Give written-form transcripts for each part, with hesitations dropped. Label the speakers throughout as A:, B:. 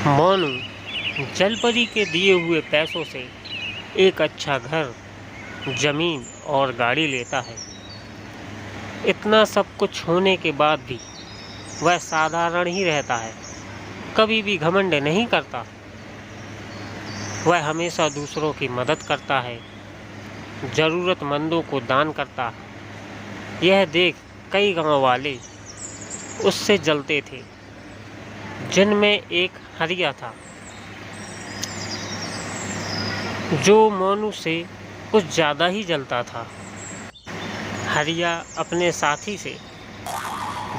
A: मोनू जलपरी के दिए हुए पैसों से एक अच्छा घर, जमीन और गाड़ी लेता है। इतना सब कुछ होने के बाद भी वह साधारण ही रहता है, कभी भी घमंड नहीं करता। वह हमेशा दूसरों की मदद करता है, ज़रूरतमंदों को दान करता है। यह देख कई गांव वाले उससे जलते थे, जिनमें एक हरिया था जो मोनू से कुछ ज़्यादा ही जलता था। हरिया अपने साथी से,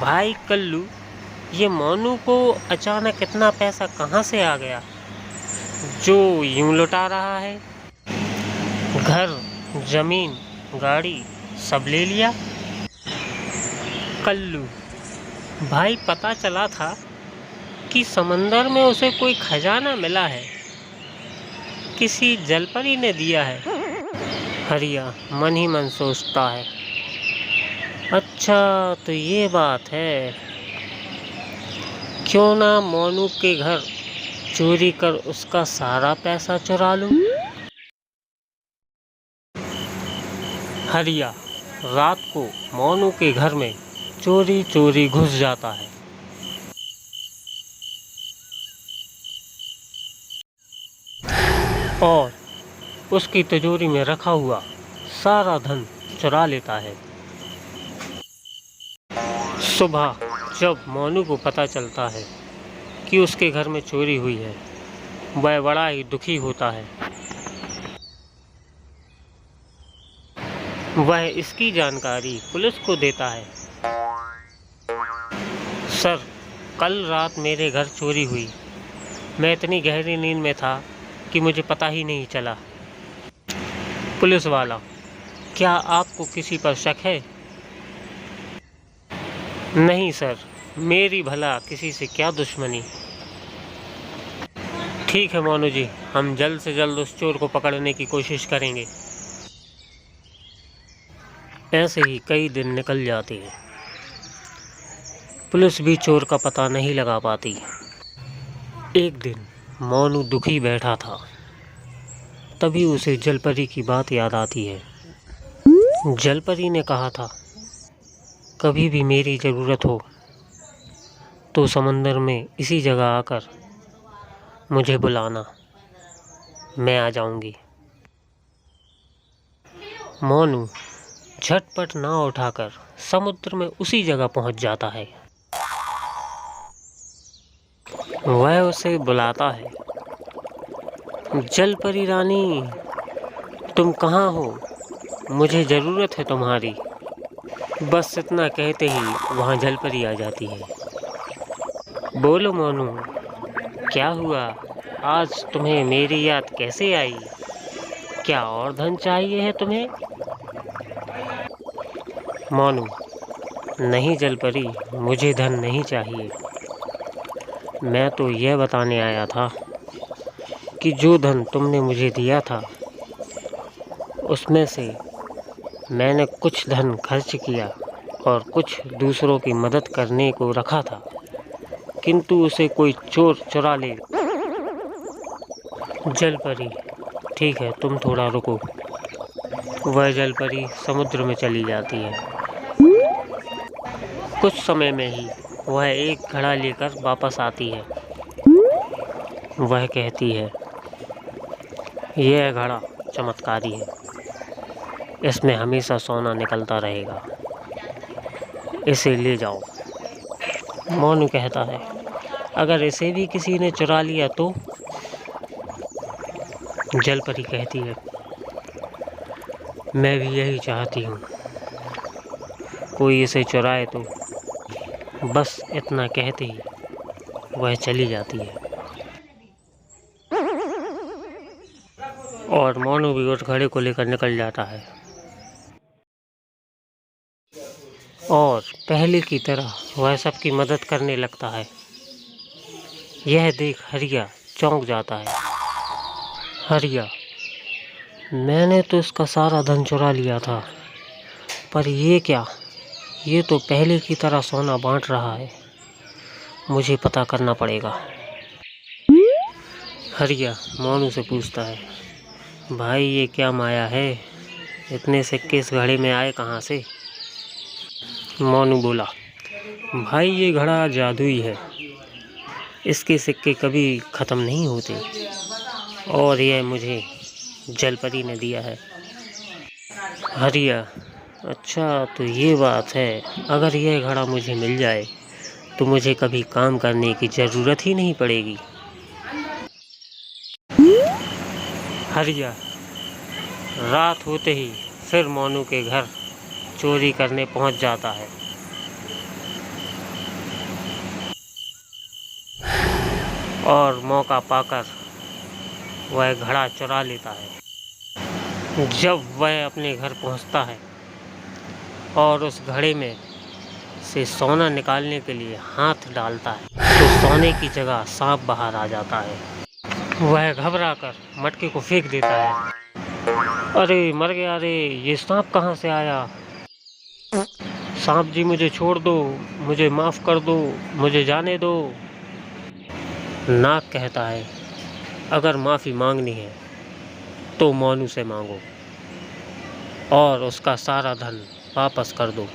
A: भाई कल्लू, ये मोनू को अचानक इतना पैसा कहाँ से आ गया जो यूं लुटा रहा है? घर, जमीन, गाड़ी सब ले लिया। कल्लू, भाई पता चला था कि समंदर में उसे कोई खजाना मिला है, किसी जलपरी ने दिया है। हरिया मन ही मन सोचता है, अच्छा तो ये बात है, क्यों ना मोनू के घर चोरी कर उसका सारा पैसा चुरा लूं। हरिया रात को मोनू के घर में चोरी चोरी घुस जाता है और उसकी तिजोरी में रखा हुआ सारा धन चुरा लेता है। सुबह जब मोनू को पता चलता है कि उसके घर में चोरी हुई है, वह बड़ा ही दुखी होता है। वह इसकी जानकारी पुलिस को देता है। सर, कल रात मेरे घर चोरी हुई। मैं इतनी गहरी नींद में था कि मुझे पता ही नहीं चला। पुलिस वाला, क्या आपको किसी पर शक है? नहीं सर, मेरी भला किसी से क्या दुश्मनी। ठीक है मोनू जी, हम जल्द से जल्द उस चोर को पकड़ने की कोशिश करेंगे। ऐसे ही कई दिन निकल जाते हैं। पुलिस भी चोर का पता नहीं लगा पाती। एक दिन मोनू दुखी बैठा था, तभी उसे जलपरी की बात याद आती है। जलपरी ने कहा था, कभी भी मेरी ज़रूरत हो तो समंदर में इसी जगह आकर मुझे बुलाना, मैं आ जाऊंगी। मोनू झटपट नाव उठाकर समुद्र में उसी जगह पहुंच जाता है। वह उसे बुलाता है, जलपरी रानी, तुम कहाँ हो? मुझे ज़रूरत है तुम्हारी। बस इतना कहते ही वहाँ जलपरी आ जाती है। बोलो मोनू, क्या हुआ? आज तुम्हें मेरी याद कैसे आई? क्या और धन चाहिए है तुम्हें? मोनू, नहीं जलपरी, मुझे धन नहीं चाहिए। मैं तो यह बताने आया था कि जो धन तुमने मुझे दिया था, उसमें से मैंने कुछ धन खर्च किया और कुछ दूसरों की मदद करने को रखा था, किंतु उसे कोई चोर चुरा ले। जलपरी, ठीक है, तुम थोड़ा रुको। वह जलपरी समुद्र में चली जाती है। कुछ समय में ही वह एक घड़ा लेकर वापस आती है। वह कहती है, यह घड़ा चमत्कारी है, इसमें हमेशा सोना निकलता रहेगा, इसे ले जाओ। मोनू कहता है, अगर इसे भी किसी ने चुरा लिया तो? जलपरी कहती है, मैं भी यही चाहती हूँ, कोई इसे चुराए तो। बस इतना कहते ही वह चली जाती है और मोनू भी उस घड़े को लेकर निकल जाता है और पहले की तरह वह सबकी मदद करने लगता है। यह देख हरिया चौंक जाता है। हरिया, मैंने तो इसका सारा धन चुरा लिया था, पर ये क्या? ये तो पहले की तरह सोना बांट रहा है। मुझे पता करना पड़ेगा। हरिया मोनू से पूछता है, भाई ये क्या माया है, इतने सिक्के इस घड़े में आए कहाँ से? मोनू बोला, भाई ये घड़ा जादुई है, इसके सिक्के कभी ख़त्म नहीं होते और यह मुझे जलपरी ने दिया है। हरिया, अच्छा तो ये बात है, अगर यह घड़ा मुझे मिल जाए तो मुझे कभी काम करने की ज़रूरत ही नहीं पड़ेगी। हरिया रात होते ही फिर मोनू के घर चोरी करने पहुंच जाता है और मौका पाकर वह घड़ा चुरा लेता है। जब वह अपने घर पहुंचता है और उस घड़े में से सोना निकालने के लिए हाथ डालता है तो सोने की जगह सांप बाहर आ जाता है। वह घबराकर मटके को फेंक देता है। अरे मर गया रे, ये सांप कहाँ से आया? सांप जी मुझे छोड़ दो, मुझे माफ़ कर दो, मुझे जाने दो। नाग कहता है, अगर माफ़ी मांगनी है तो मोनू से मांगो और उसका सारा धन वापस कर दो,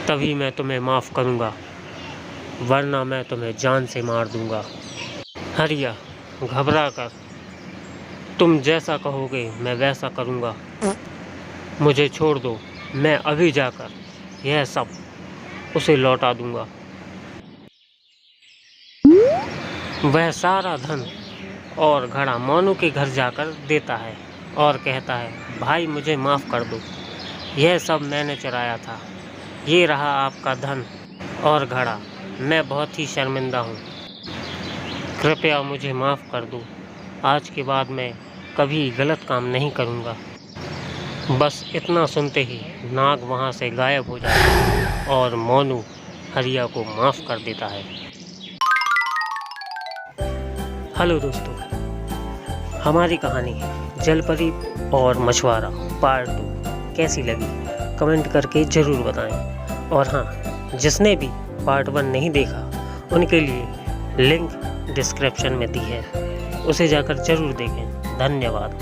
A: तभी मैं तुम्हें माफ़ करूँगा, वरना मैं तुम्हें जान से मार दूँगा। हरिया घबरा कर, तुम जैसा कहोगे मैं वैसा करूँगा, मुझे छोड़ दो, मैं अभी जाकर यह सब उसे लौटा दूँगा। वह सारा धन और घड़ा मोनू के घर जाकर देता है और कहता है, भाई मुझे माफ़ कर दो, यह सब मैंने चुराया था, ये रहा आपका धन और घड़ा, मैं बहुत ही शर्मिंदा हूँ, कृपया मुझे माफ़ कर दो, आज के बाद मैं कभी गलत काम नहीं करूँगा। बस इतना सुनते ही नाग वहाँ से गायब हो जाता है और मोनू हरिया को माफ़ कर देता है। हेलो दोस्तों, हमारी कहानी जलपरी और मछुआरा पार्ट 2 कैसी लगी कमेंट करके ज़रूर बताएं। और हाँ, जिसने भी पार्ट 1 नहीं देखा उनके लिए लिंक डिस्क्रिप्शन में दी है, उसे जाकर ज़रूर देखें। धन्यवाद।